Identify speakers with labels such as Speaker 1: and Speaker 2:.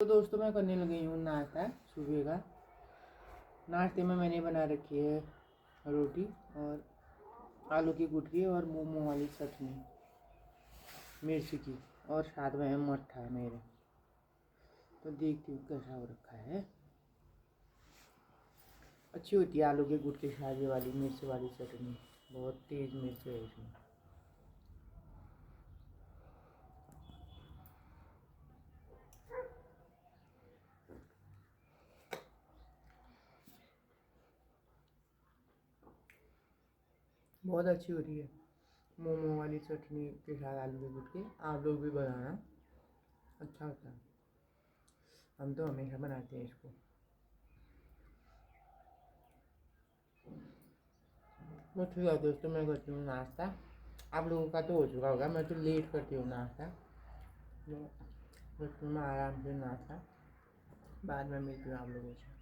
Speaker 1: तो दोस्तों मैं करने लगी हूँ नाश्ता सुबह का। नाश्ते में मैंने बना रखी है रोटी और आलू की गुटकी और मोमो वाली चटनी मिर्ची की, और साथ में मट्ठा है मेरे। तो देखती हूँ कैसा हो रखा है। अच्छी होती है आलू की गुटकी के साथ ये वाली मिर्च वाली चटनी, बहुत तेज़ मिर्च है इसमें। बहुत अच्छी होती है मोमो वाली चटनी के साथ आलू की गुटकी। आप लोग भी बनाना, अच्छा होता है। हम तो हमेशा बनाते हैं इसको। मैं ठीक है दोस्तों, मैं करती हूँ नाश्ता। आप लोगों का तो हो चुका होगा, मैं तो लेट करती हूँ नाश्ता। मैं आराम से नाश्ता बाद में मिलती हूँ आप लोगों से।